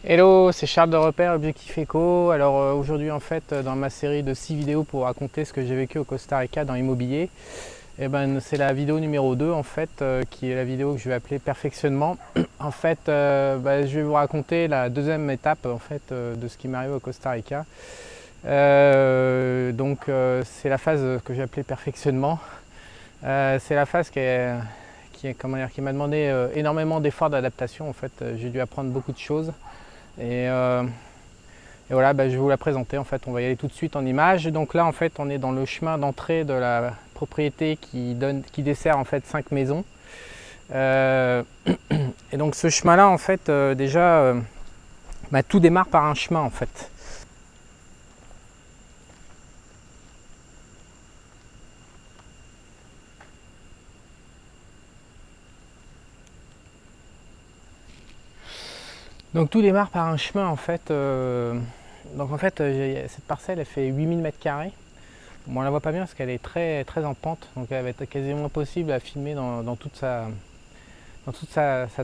Hello, c'est Charles de Repère Objectif Éco. Alors aujourd'hui en fait dans ma série de 6 vidéos pour raconter ce que j'ai vécu au Costa Rica dans l'immobilier, c'est la vidéo numéro 2 en fait qui est la vidéo que je vais appeler perfectionnement. En fait je vais vous raconter la deuxième étape en fait de ce qui m'est arrivé au Costa Rica. C'est la phase que j'ai appelée perfectionnement. C'est la phase qui m'a demandé énormément d'efforts d'adaptation. En fait j'ai dû apprendre beaucoup de choses. Et voilà, je vais vous la présenter. En fait, on va y aller tout de suite en image. Donc là, en fait, on est dans le chemin d'entrée de la propriété qui dessert en fait 5 maisons. Et donc ce chemin-là, en fait, tout démarre par un chemin, en fait. Donc tout démarre par un chemin, en fait. Cette parcelle, elle fait 8000 m². Bon, on ne la voit pas bien parce qu'elle est très, très en pente, donc elle va être quasiment impossible à filmer dans toute sa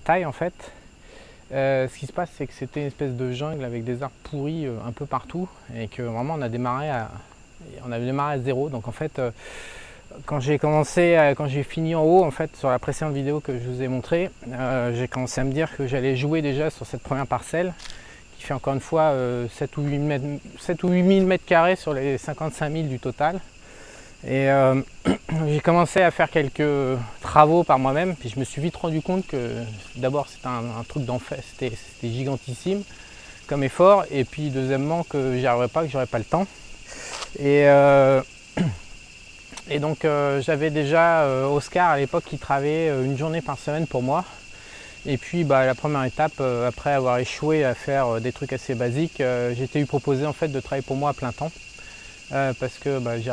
taille en fait. Ce qui se passe, c'est que c'était une espèce de jungle avec des arbres pourris un peu partout et que vraiment on a démarré à zéro. Donc en fait, quand j'ai fini en haut en fait sur la précédente vidéo que je vous ai montré, j'ai commencé à me dire que j'allais jouer déjà sur cette première parcelle qui fait encore une fois 7 ou 8 000 m² sur les 55 000 du total. Et j'ai commencé à faire quelques travaux par moi-même, puis je me suis vite rendu compte que d'abord c'était un truc d'enfer, c'était gigantissime comme effort, et puis deuxièmement que j'y arriverais pas, que j'aurais pas le temps. Et donc j'avais déjà Oscar à l'époque qui travaillait une journée par semaine pour moi. Et puis la première étape, après avoir échoué à faire des trucs assez basiques, j'ai été proposé en fait de travailler pour moi à plein temps. Parce que j'ai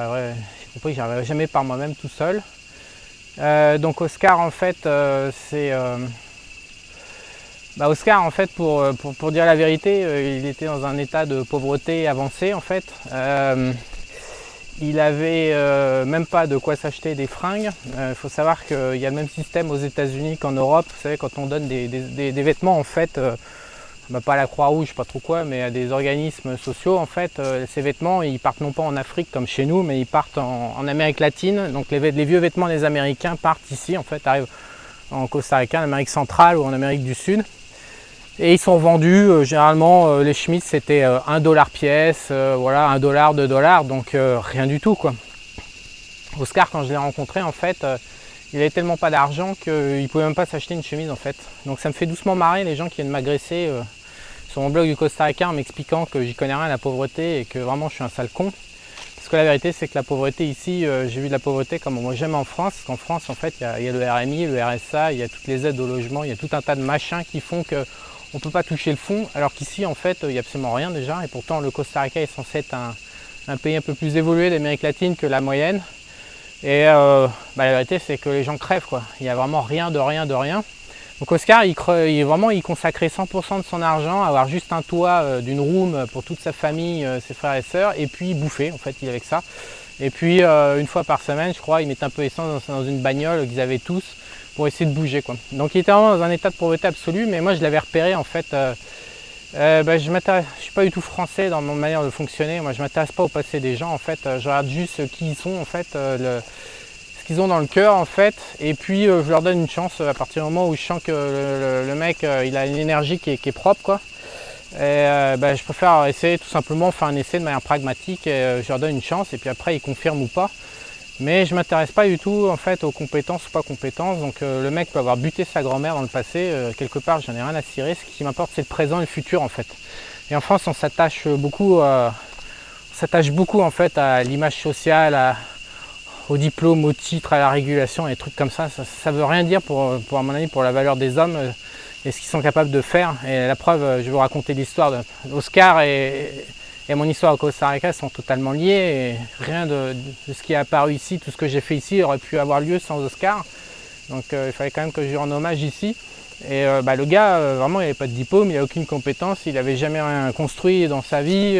compris que j'arriverais jamais par moi-même tout seul. Donc Oscar en fait Oscar en fait pour dire la vérité, il était dans un état de pauvreté avancé en fait. Il avait même pas de quoi s'acheter des fringues. Faut savoir qu'il y a le même système aux États-Unis qu'en Europe. Vous savez, quand on donne des vêtements en fait, pas à la Croix-Rouge, pas trop quoi, mais à des organismes sociaux en fait, ces vêtements ils partent non pas en Afrique comme chez nous, mais ils partent en Amérique latine. Donc les vieux vêtements des Américains partent ici en fait, arrivent en Costa Rica, en Amérique centrale ou en Amérique du Sud. Et ils sont vendus, généralement les chemises c'était 1 $ pièce, voilà, 1 $, 2 $, donc rien du tout quoi. Oscar, quand je l'ai rencontré en fait, il avait tellement pas d'argent qu'il pouvait même pas s'acheter une chemise en fait. Donc ça me fait doucement marrer les gens qui viennent m'agresser sur mon blog du Costa Rica en m'expliquant que j'y connais rien à la pauvreté et que vraiment je suis un sale con. Parce que la vérité c'est que la pauvreté ici, j'ai vu de la pauvreté comme moi j'aime en France. Parce qu'en France en fait il y a le RMI, le RSA, il y a toutes les aides au logement, il y a tout un tas de machins qui font que on ne peut pas toucher le fond, alors qu'ici en fait il n'y a absolument rien déjà, et pourtant le Costa Rica est censé être un pays un peu plus évolué d'Amérique latine que la moyenne. Et la vérité c'est que les gens crèvent quoi, il n'y a vraiment rien de rien de rien. Donc Oscar il consacrait 100% de son argent à avoir juste un toit d'une room pour toute sa famille, ses frères et sœurs, et puis bouffer en fait, il avait que ça. Et puis une fois par semaine je crois il mettait un peu d'essence dans une bagnole qu'ils avaient tous pour essayer de bouger quoi. Donc il était vraiment dans un état de pauvreté absolue, mais moi je l'avais repéré en fait. Je suis pas du tout français dans mon manière de fonctionner. Moi je m'intéresse pas au passé des gens en fait. Je regarde juste qui ils sont en fait, ce qu'ils ont dans le cœur en fait, et puis je leur donne une chance à partir du moment où je sens que le mec il a une énergie qui est propre quoi. Et je préfère essayer tout simplement faire un essai de manière pragmatique et je leur donne une chance et puis après ils confirment ou pas. Mais je m'intéresse pas du tout en fait aux compétences ou pas compétences. Donc le mec peut avoir buté sa grand-mère dans le passé, quelque part j'en ai rien à cirer. Ce qui m'importe c'est le présent et le futur en fait. Et en France on s'attache beaucoup en fait à l'image sociale, au diplôme, au titre, à la régulation et des trucs comme ça. Ça veut rien dire à mon avis pour la valeur des hommes et ce qu'ils sont capables de faire. Et la preuve, je vais vous raconter l'histoire d'Oscar et mon histoire au Costa Rica sont totalement liées, et rien de ce qui est apparu ici, tout ce que j'ai fait ici aurait pu avoir lieu sans Oscar. Donc il fallait quand même que je lui rende hommage ici. Et le gars, vraiment il n'avait pas de diplôme, il n'avait aucune compétence, il n'avait jamais rien construit dans sa vie.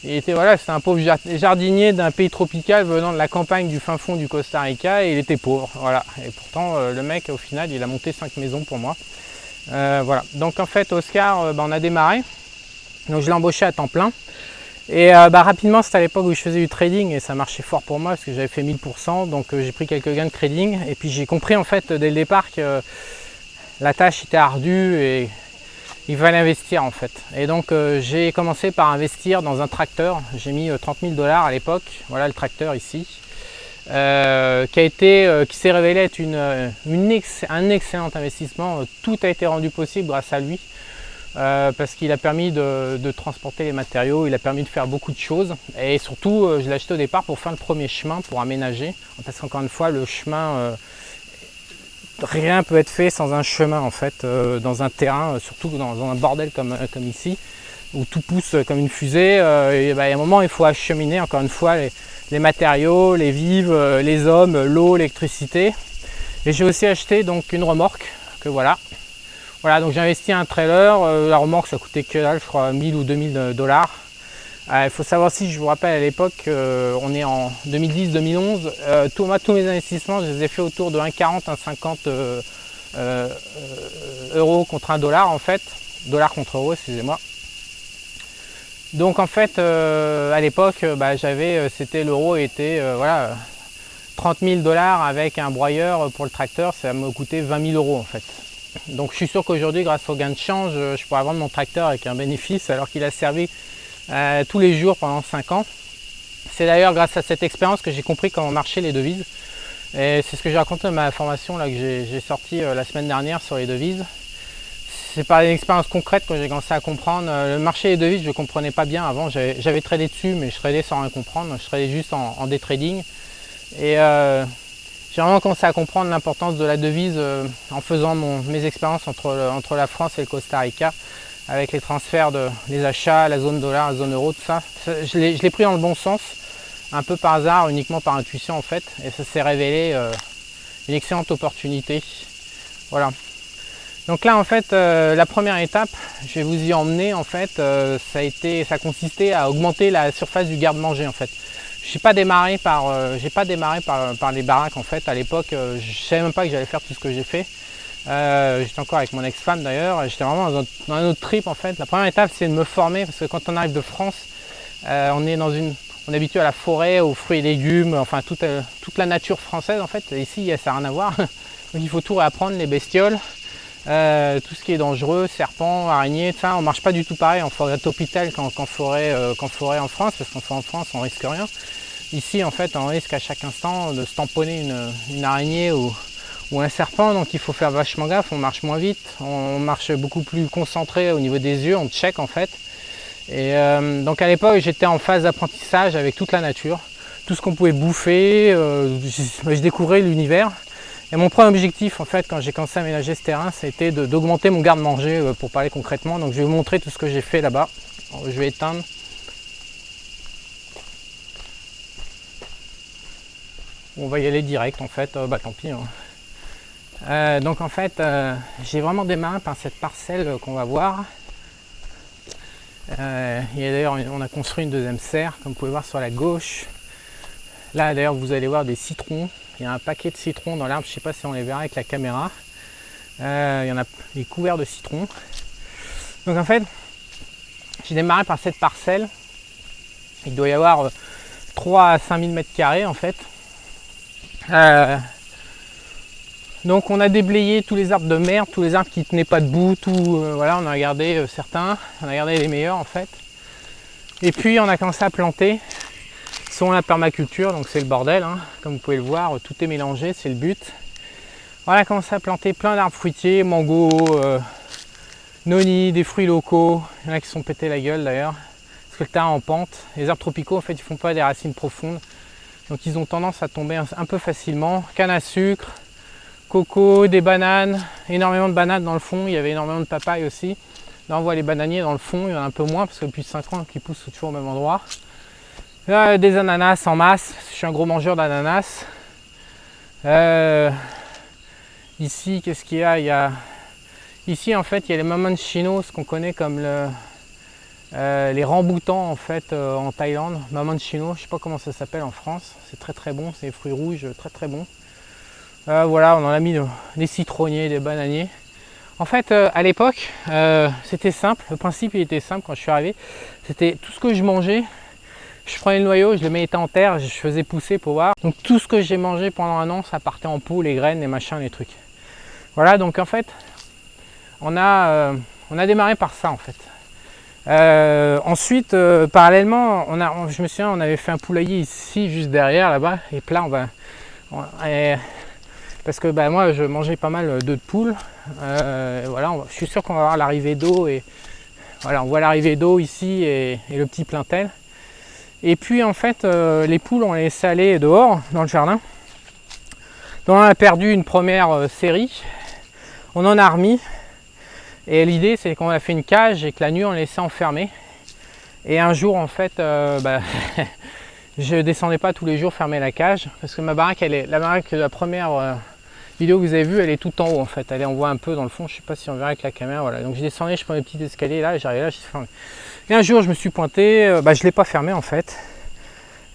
C'était un pauvre jardinier d'un pays tropical venant de la campagne du fin fond du Costa Rica, et il était pauvre. Voilà. Et pourtant le mec au final il a monté 5 maisons pour moi. Voilà. Donc en fait Oscar, on a démarré. Donc je l'ai embauché à temps plein. Et rapidement, c'était à l'époque où je faisais du trading et ça marchait fort pour moi parce que j'avais fait 1000%. Donc j'ai pris quelques gains de trading. Et puis j'ai compris en fait dès le départ que la tâche était ardue et il fallait investir en fait. Et donc j'ai commencé par investir dans un tracteur. J'ai mis 30 000 $ à l'époque. Voilà le tracteur ici. Qui s'est révélé être un excellent investissement. Tout a été rendu possible grâce à lui. Parce qu'il a permis de transporter les matériaux, il a permis de faire beaucoup de choses et surtout je l'ai acheté au départ pour faire le premier chemin, pour aménager, parce qu'encore une fois le chemin, rien peut être fait sans un chemin en fait, dans un terrain, surtout dans un bordel comme ici, où tout pousse comme une fusée, et à un moment il faut acheminer encore une fois les matériaux, les vivres, les hommes, l'eau, l'électricité. Et j'ai aussi acheté donc une remorque que voilà. Voilà, donc j'ai investi un trailer, la remorque ça coûtait que dalle, je crois 1000 ou 2000 $. Il faut savoir si je vous rappelle à l'époque, on est en 2010-2011, tous mes investissements je les ai fait autour de 1,40, 1,50 euros contre $1 en fait, dollar contre euro, excusez-moi. Donc en fait à l'époque c'était l'euro était voilà 30 000 $ avec un broyeur pour le tracteur, ça me coûtait 20 000 € en fait. Donc je suis sûr qu'aujourd'hui grâce au gain de change je pourrais vendre mon tracteur avec un bénéfice alors qu'il a servi tous les jours pendant 5 ans. C'est d'ailleurs grâce à cette expérience que j'ai compris comment marchaient les devises et c'est ce que j'ai raconté dans ma formation là, que j'ai sorti la semaine dernière sur les devises. C'est par une expérience concrète que j'ai commencé à comprendre. Le marché des devises je ne comprenais pas bien avant, j'avais tradé dessus mais je tradais sans rien comprendre, je tradais juste en day trading et j'ai vraiment commencé à comprendre l'importance de la devise en faisant mes expériences entre la France et le Costa Rica avec les transferts, les achats, la zone dollar, la zone euro, tout ça. Je l'ai pris dans le bon sens, un peu par hasard, uniquement par intuition en fait, et ça s'est révélé une excellente opportunité. Voilà. Donc là en fait, la première étape, je vais vous y emmener en fait, ça consistait à augmenter la surface du garde-manger en fait. J'ai pas démarré par les baraques en fait. À l'époque, je savais même pas que j'allais faire tout ce que j'ai fait. J'étais encore avec mon ex-femme d'ailleurs. J'étais vraiment dans un autre trip en fait. La première étape, c'est de me former parce que quand on arrive de France, on est habitué à la forêt, aux fruits et légumes, enfin toute la nature française en fait. Ici, ça n'a rien à voir. Donc il faut tout réapprendre, les bestioles, tout ce qui est dangereux, serpents, araignées, tout ça. On marche pas du tout pareil en forêt tropicale qu'en forêt en France, parce qu'en forêt en France, on risque rien. Ici, en fait, on risque à chaque instant de se tamponner une araignée ou un serpent, donc il faut faire vachement gaffe, on marche moins vite, on marche beaucoup plus concentré au niveau des yeux, on check en fait. Et donc à l'époque, j'étais en phase d'apprentissage avec toute la nature, tout ce qu'on pouvait bouffer, je découvrais l'univers. Et mon premier objectif, en fait, quand j'ai commencé à aménager ce terrain, c'était d'augmenter mon garde-manger, pour parler concrètement. Donc je vais vous montrer tout ce que j'ai fait là-bas. Je vais éteindre. On va y aller direct en fait, tant pis. Hein. Donc en fait, j'ai vraiment démarré par cette parcelle qu'on va voir. D'ailleurs, on a construit une deuxième serre, comme vous pouvez voir sur la gauche. Là d'ailleurs, vous allez voir des citrons. Il y a un paquet de citrons dans l'arbre, je ne sais pas si on les verra avec la caméra. Il y en a les couverts de citrons. Donc en fait, j'ai démarré par cette parcelle. Il doit y avoir 3 à 5 000 m² en fait. Donc on a déblayé tous les arbres de merde, tous les arbres qui ne tenaient pas debout, voilà, on a regardé certains, on a regardé les meilleurs en fait. Et puis on a commencé à planter selon la permaculture, donc c'est le bordel, hein, comme vous pouvez le voir, tout est mélangé, c'est le but. On a commencé à planter plein d'arbres fruitiers, mango, noni, des fruits locaux, il y en a qui se sont pété la gueule d'ailleurs, parce que le terrain est en pente. Les arbres tropicaux en fait ils font pas des racines profondes. Donc ils ont tendance à tomber un peu facilement. Canne à sucre, coco, des bananes, énormément de bananes dans le fond, il y avait énormément de papaye aussi. Là on voit les bananiers dans le fond, il y en a un peu moins parce que depuis 5 ans ils poussent toujours au même endroit. Là, des ananas en masse, je suis un gros mangeur d'ananas. Ici qu'est-ce qu'il y a, ici en fait il y a les mamanchinos, ce qu'on connaît comme les ramboutans en fait en Thaïlande, mamanchino, je sais pas comment ça s'appelle en France, c'est très très bon, c'est des fruits rouges très très bons. Voilà, on en a mis des citronniers, des bananiers. En fait, à l'époque, c'était simple. Le principe, il était simple quand je suis arrivé. C'était tout ce que je mangeais. Je prenais le noyau, je le mettais en terre, je faisais pousser pour voir. Donc tout ce que j'ai mangé pendant un an, ça partait en pot, les graines, les machins, les trucs. Voilà, donc en fait, on a démarré par ça en fait. Ensuite, parallèlement, je me souviens, on avait fait un poulailler ici, juste derrière, là-bas. Et là, parce que moi, je mangeais pas mal d'œufs de poule. Voilà, je suis sûr qu'on va avoir l'arrivée d'eau. Et voilà, on voit l'arrivée d'eau ici et le petit plaintel. Et puis en fait, les poules, on les laissait aller dehors, dans le jardin. Donc on a perdu une première série. On en a remis. Et l'idée, c'est qu'on a fait une cage et que la nuit, on les laissait enfermer. Et un jour, en fait, je descendais pas tous les jours fermer la cage. Parce que ma baraque, la baraque de la première vidéo que vous avez vue, elle est tout en haut, en fait. On voit un peu dans le fond, je sais pas si on verra avec la caméra. Voilà. Donc je descendais, je prenais le petit escalier là, et j'arrivais là, je fermé. Et un jour, je me suis pointé, je ne l'ai pas fermé en fait.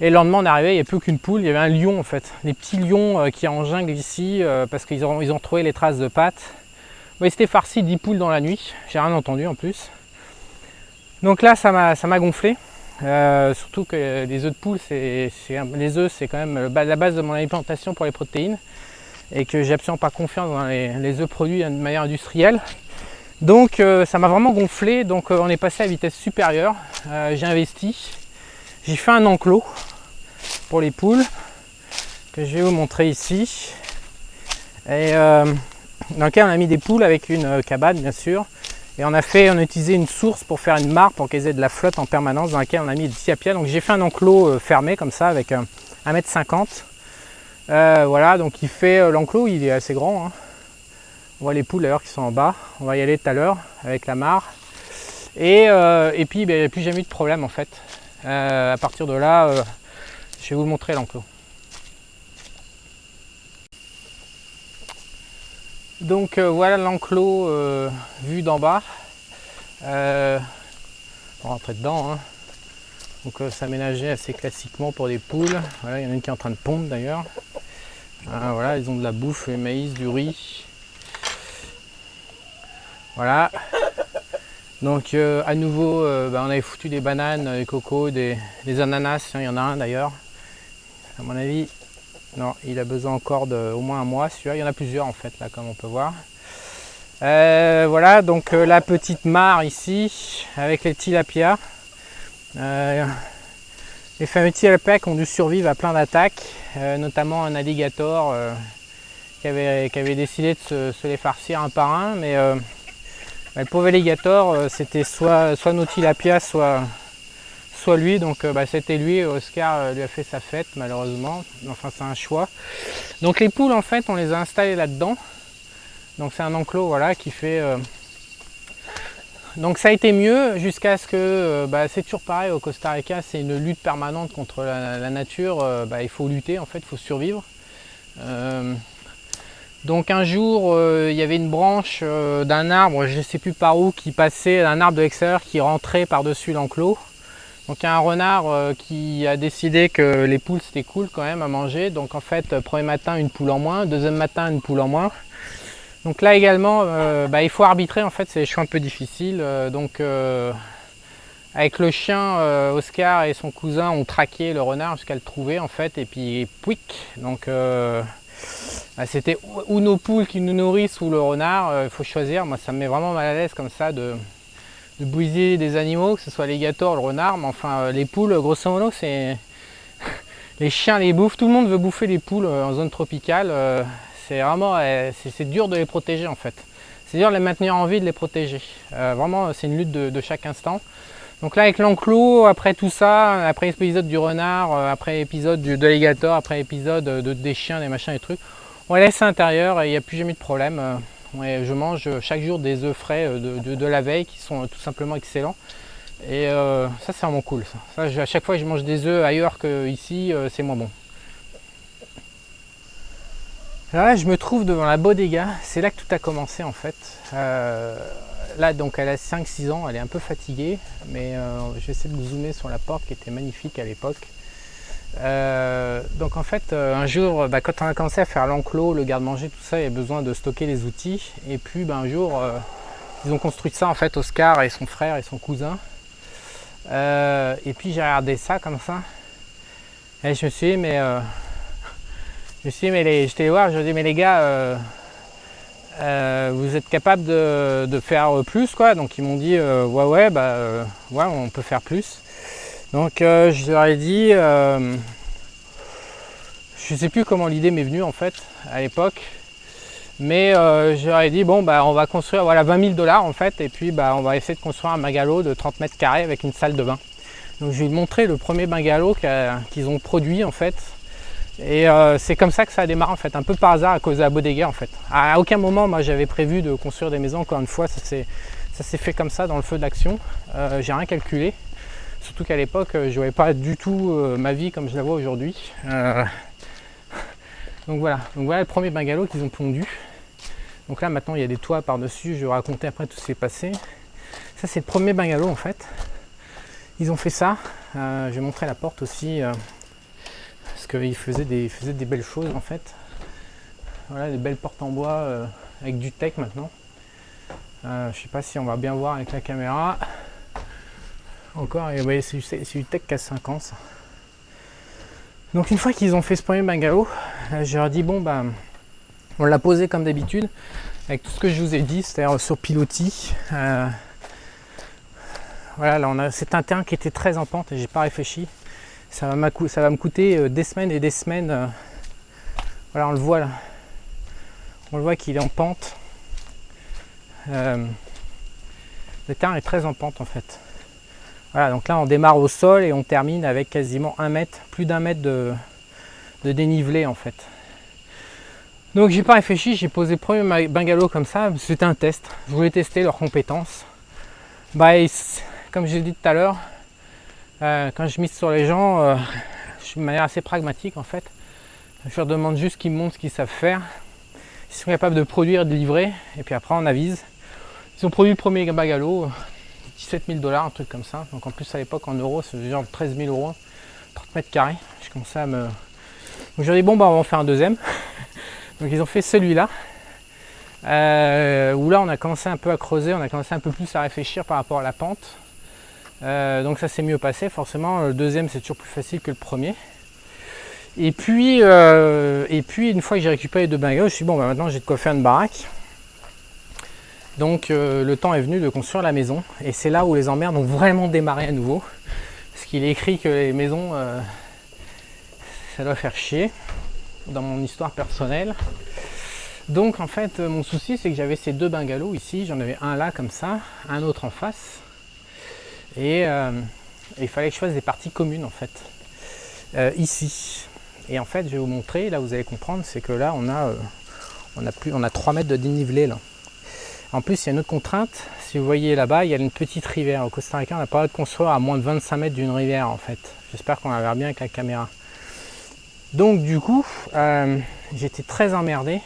Et le lendemain, on est arrivé, il n'y avait plus qu'une poule, il y avait un lion en fait. Des petits lions qui en jungle ici, parce qu'ils ont trouvé les traces de pattes. Bon, ils s'étaient farcis 10 poules dans la nuit, j'ai rien entendu en plus. Donc là, ça m'a gonflé. Surtout que les œufs de poule, les œufs, c'est quand même la base de mon alimentation pour les protéines. Et que j'ai absolument pas confiance dans les œufs produits de manière industrielle. Donc ça m'a vraiment gonflé, donc on est passé à vitesse supérieure. J'ai investi, j'ai fait un enclos pour les poules que je vais vous montrer ici. Et dans lequel on a mis des poules avec une cabane bien sûr. Et on a utilisé une source pour faire une mare pour qu'elles aient de la flotte en permanence dans laquelle on a mis des tilapia. Donc j'ai fait un enclos fermé comme ça avec 1,50 m. Voilà, donc il fait l'enclos, il est assez grand. Hein. On voit les poules d'ailleurs qui sont en bas. On va y aller tout à l'heure avec la mare. Et puis il n'y a plus jamais eu de problème en fait. À partir de là, je vais vous montrer l'enclos. Donc voilà l'enclos vu d'en bas. On va rentrer dedans. Hein. Donc c'est aménagé assez classiquement pour des poules. Voilà, il y en a une qui est en train de pondre d'ailleurs. Voilà, ils ont de la bouffe, du maïs, du riz. Voilà. Donc à nouveau, on avait foutu des bananes, des cocos, des ananas. Il y en a un d'ailleurs. À mon avis, non, il a besoin encore d'au moins un mois. Celui-là, il y en a plusieurs en fait là, comme on peut voir. Voilà, donc la petite mare ici avec les tilapia. Les fameux tilapia qui ont dû survivre à plein d'attaques, notamment un alligator qui avait décidé de se les farcir un par un, mais le pauvre alligator, c'était soit nos tilapia, soit lui, donc c'était lui. Oscar lui a fait sa fête malheureusement, enfin c'est un choix. Donc les poules en fait on les a installées là-dedans, donc c'est un enclos voilà qui fait... Donc ça a été mieux jusqu'à ce que, c'est toujours pareil au Costa Rica, c'est une lutte permanente contre la nature, il faut lutter en fait, il faut survivre. Donc un jour, il y avait une branche d'un arbre, je ne sais plus par où, qui passait, un arbre de l'extérieur qui rentrait par-dessus l'enclos. Donc il y a un renard qui a décidé que les poules c'était cool quand même à manger. Donc en fait, premier matin une poule en moins, deuxième matin une poule en moins. Donc là également, il faut arbitrer en fait, c'est des choix un peu difficiles. Avec le chien, Oscar et son cousin ont traqué le renard jusqu'à le trouver en fait, et puis pouic. Donc c'était ou nos poules qui nous nourrissent ou le renard, il faut choisir. Moi ça me met vraiment mal à l'aise comme ça de bousiller des animaux, que ce soit l'alligator, le renard, mais enfin les poules, grosso modo, c'est les chiens les bouffent, tout le monde veut bouffer les poules en zone tropicale, c'est vraiment, c'est dur de les protéger en fait. C'est dur de les maintenir en vie, de les protéger. Vraiment, c'est une lutte de chaque instant. Donc là avec l'enclos, après tout ça, après l'épisode du renard, après l'épisode de l'alligator, après l'épisode des chiens, des machins, des trucs, on les laisse à l'intérieur et il n'y a plus jamais de problème. Je mange chaque jour des œufs frais de la veille qui sont tout simplement excellents. Et ça c'est vraiment cool. Ça, à chaque fois que je mange des œufs ailleurs qu'ici, c'est moins bon. Alors là je me trouve devant la bodega, c'est là que tout a commencé en fait. Là donc elle a 5-6 ans, elle est un peu fatiguée, mais je vais essayer de vous zoomer sur la porte qui était magnifique à l'époque. Donc en fait, un jour, quand on a commencé à faire l'enclos, le garde-manger, tout ça, il y a besoin de stocker les outils. Et puis un jour, ils ont construit ça en fait, Oscar et son frère et son cousin. Et puis j'ai regardé ça comme ça. Et je me suis dit, j'étais voir, je me dis, mais les gars, vous êtes capables de faire plus, quoi. Donc ils m'ont dit, ouais, on peut faire plus. Donc je leur ai dit, je sais plus comment l'idée m'est venue en fait à l'époque, mais je leur ai dit bon on va construire 20 000 $ en fait, et puis on va essayer de construire un bungalow de 30 mètres carrés avec une salle de bain. Donc je vais lui montrer le premier bungalow qu'ils ont produit en fait, et c'est comme ça que ça a démarré en fait, un peu par hasard à cause de la bodega en fait. À aucun moment moi j'avais prévu de construire des maisons, encore une fois ça s'est fait comme ça dans le feu de l'action. J'ai rien calculé. Surtout qu'à l'époque, je ne voyais pas du tout ma vie comme je la vois aujourd'hui. Donc voilà le premier bungalow qu'ils ont pondu. Donc là maintenant il y a des toits par-dessus, je vais vous raconter après tout ce qui s'est passé. Ça c'est le premier bungalow en fait. Ils ont fait ça. Je vais montrer la porte aussi. Parce qu'ils faisaient des belles choses en fait. Voilà, des belles portes en bois avec du teak maintenant. Je ne sais pas si on va bien voir avec la caméra. Encore, et ouais, c'est du teak qui a 5 ans ça. Donc une fois qu'ils ont fait ce premier bungalow, je leur ai dit on l'a posé comme d'habitude avec tout ce que je vous ai dit, c'est-à-dire sur pilotis. Voilà, là c'est un terrain qui était très en pente et j'ai pas réfléchi. Ça va me coûter des semaines et des semaines. Voilà, on le voit là. On le voit qu'il est en pente. Le terrain est très en pente en fait. Voilà, donc là on démarre au sol et on termine avec quasiment plus d'un mètre de dénivelé en fait. Donc j'ai pas réfléchi, j'ai posé le premier bungalow comme ça, c'était un test. Je voulais tester leurs compétences. Comme je l'ai dit tout à l'heure, quand je mise sur les gens, je suis de manière assez pragmatique en fait. Je leur demande juste qu'ils me montrent ce qu'ils savent faire. Ils sont capables de produire, de livrer, et puis après on avise. Ils ont produit le premier bungalow. 17 000 $, un truc comme ça. Donc en plus à l'époque en euros, c'est genre 13 000 €, 30 mètres carrés. Je commençais à me... Donc j'ai dit on va en faire un deuxième. Donc ils ont fait celui-là. Où là on a commencé un peu à creuser, on a commencé un peu plus à réfléchir par rapport à la pente. Donc ça s'est mieux passé, forcément. Le deuxième c'est toujours plus facile que le premier. Et puis une fois que j'ai récupéré les deux bungalows, je me suis dit maintenant j'ai de quoi faire une baraque. Donc le temps est venu de construire la maison, et c'est là où les emmerdes ont vraiment démarré à nouveau, parce qu'il est écrit que les maisons ça doit faire chier dans mon histoire personnelle. Donc en fait mon souci c'est que j'avais ces deux bungalows ici, j'en avais un là comme ça, un autre en face, et il fallait que je fasse des parties communes en fait ici. Et en fait je vais vous montrer, là vous allez comprendre, c'est que là on a 3 mètres de dénivelé là. En plus, il y a une autre contrainte. Si vous voyez là-bas, il y a une petite rivière. Au Costa Rica, on n'a pas le droit de construire à moins de 25 mètres d'une rivière en fait. J'espère qu'on la verra bien avec la caméra. Donc du coup, j'étais très emmerdé.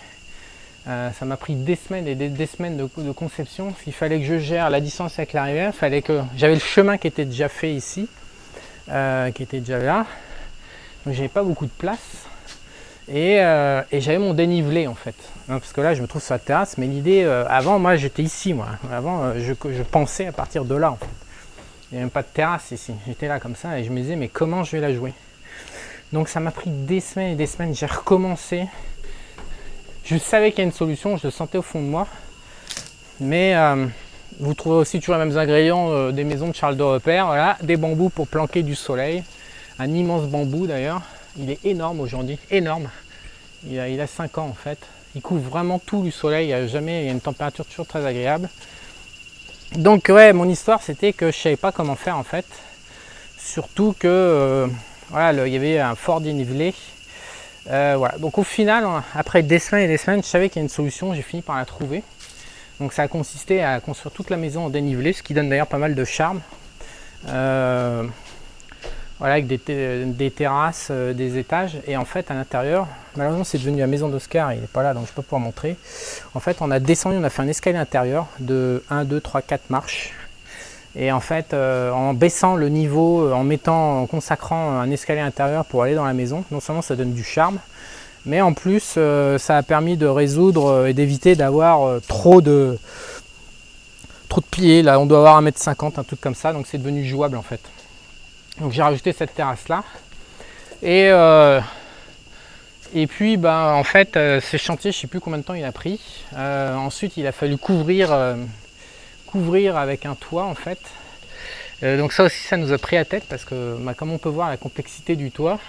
Ça m'a pris des semaines et des semaines de conception. Il fallait que je gère la distance avec la rivière. J'avais le chemin qui était déjà fait ici, qui était déjà là. Donc j'avais pas beaucoup de place. Et j'avais mon dénivelé en fait, parce que là je me trouve sur la terrasse, mais l'idée avant, moi j'étais ici, avant je pensais à partir de là en fait. Il n'y a même pas de terrasse ici, j'étais là comme ça et je me disais mais comment je vais la jouer. Donc ça m'a pris des semaines et des semaines, j'ai recommencé. Je savais qu'il y a une solution, je le sentais au fond de moi, mais vous trouvez aussi toujours les mêmes ingrédients des maisons de Charles de Repère. Voilà, des bambous pour planquer du soleil, un immense bambou d'ailleurs. Il est énorme aujourd'hui, énorme. Il a 5 ans en fait. Il couvre vraiment tout du soleil, il y a une température toujours très agréable. Donc ouais, mon histoire c'était que je savais pas comment faire en fait. Surtout que il y avait un fort dénivelé. Voilà. Donc au final, après des semaines et des semaines, je savais qu'il y a une solution, j'ai fini par la trouver. Donc ça a consisté à construire toute la maison en dénivelé, ce qui donne d'ailleurs pas mal de charme. Voilà, avec des terrasses, des étages, et en fait à l'intérieur, malheureusement c'est devenu la maison d'Oscar, il n'est pas là donc je peux pas pouvoir montrer. En fait on a fait un escalier intérieur de 1, 2, 3, 4 marches, Et en fait, en baissant le niveau, en consacrant un escalier intérieur pour aller dans la maison, non seulement ça donne du charme, mais en plus ça a permis de résoudre et d'éviter d'avoir trop de pieds. Là on doit avoir 1,50 m, un truc comme ça, donc c'est devenu jouable en fait. Donc j'ai rajouté cette terrasse là. Et puis en fait ce chantier, je ne sais plus combien de temps il a pris. Ensuite il a fallu couvrir avec un toit en fait. Donc ça aussi ça nous a pris la tête parce que comme on peut voir la complexité du toit.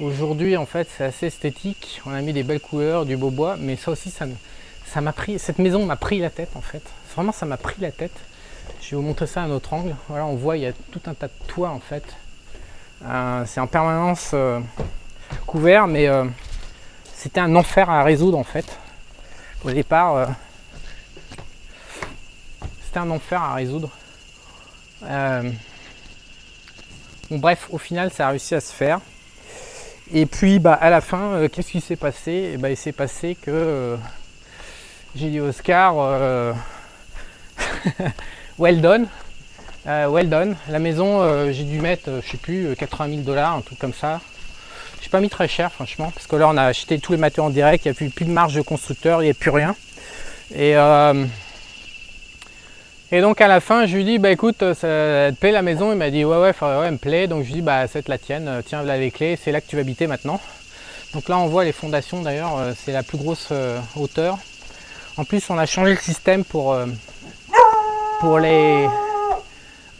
Aujourd'hui en fait c'est assez esthétique, on a mis des belles couleurs, du beau bois, mais ça aussi ça m'a pris, cette maison m'a pris la tête en fait. Vraiment ça m'a pris la tête. Je vais vous montrer ça à un autre angle. Voilà, on voit il y a tout un tas de toits en fait. C'est en permanence couvert, mais c'était un enfer à résoudre en fait. Au départ, c'était un enfer à résoudre. Bon bref, au final ça a réussi à se faire. Et puis à la fin, qu'est-ce qui s'est passé? Il s'est passé que j'ai dit Oscar, well done. Well done. La maison, j'ai dû mettre, je sais plus, 80 000 $, un truc comme ça. J'ai pas mis très cher franchement, parce que là on a acheté tous les matériaux en direct, il n'y a plus de marge de constructeur, il n'y a plus rien. Et donc à la fin je lui dis écoute, ça te plaît la maison? Il m'a dit ouais elle me plaît. Donc je lui dis c'est la tienne, tiens là les clés, c'est là que tu vas habiter maintenant. Donc là on voit les fondations d'ailleurs, c'est la plus grosse hauteur. En plus on a changé le système pour les...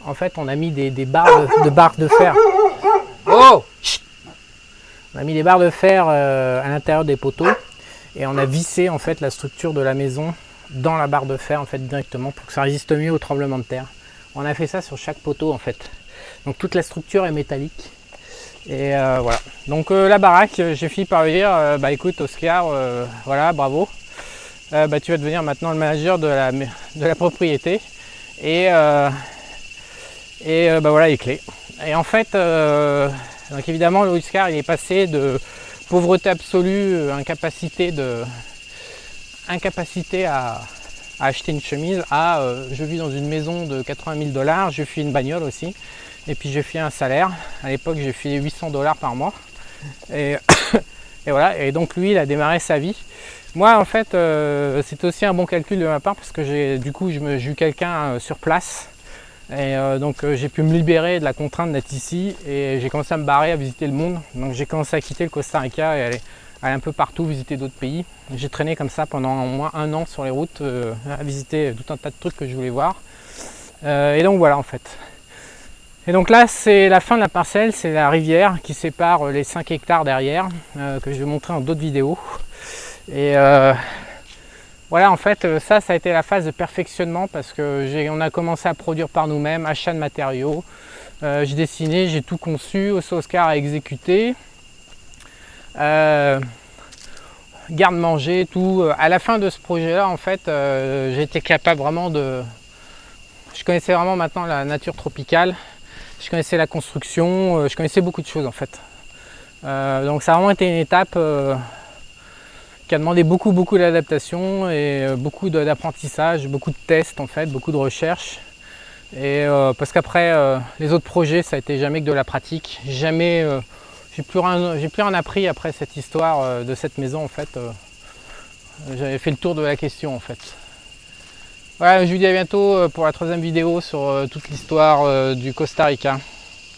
En fait on a mis des barres de fer. Oh chut. On a mis des barres de fer à l'intérieur des poteaux et on a vissé en fait la structure de la maison dans la barre de fer en fait directement pour que ça résiste mieux au tremblement de terre. On a fait ça sur chaque poteau en fait. Donc toute la structure est métallique. Et voilà. Donc la baraque, j'ai fini par lui dire écoute Oscar, voilà, bravo. Tu vas devenir maintenant le manager de la propriété. Et voilà les clés. Et en fait, donc évidemment Oscar il est passé de pauvreté absolue, incapacité à acheter une chemise je vis dans une maison de 80 000 $, je fuis une bagnole aussi et puis je fais un salaire. À l'époque j'ai fait 800 $ par mois et voilà. Et donc lui il a démarré sa vie. Moi en fait c'était aussi un bon calcul de ma part parce que j'ai eu quelqu'un sur place et donc j'ai pu me libérer de la contrainte d'être ici et j'ai commencé à me barrer, à visiter le monde. Donc j'ai commencé à quitter le Costa Rica et aller un peu partout, visiter d'autres pays. J'ai traîné comme ça pendant au moins 1 an sur les routes, à visiter tout un tas de trucs que je voulais voir. Et donc voilà en fait. Et donc là c'est la fin de la parcelle, c'est la rivière qui sépare les 5 hectares derrière, que je vais montrer dans d'autres vidéos. Et voilà en fait ça a été la phase de perfectionnement parce que on a commencé à produire par nous-mêmes, achat de matériaux. J'ai dessiné, j'ai tout conçu, Oscar a exécuté. Garde-manger, tout. À la fin de ce projet-là, en fait, j'ai été capable vraiment je connaissais vraiment maintenant la nature tropicale, je connaissais la construction, je connaissais beaucoup de choses en fait. Donc ça a vraiment été une étape qui a demandé beaucoup d'adaptation et beaucoup d'apprentissage, beaucoup de tests en fait, beaucoup de recherches. Et parce qu'après, les autres projets, ça a été jamais que de la pratique, jamais... J'ai plus rien appris après cette histoire de cette maison en fait. J'avais fait le tour de la question en fait. Voilà, je vous dis à bientôt pour la 3e vidéo sur toute l'histoire du Costa Rica.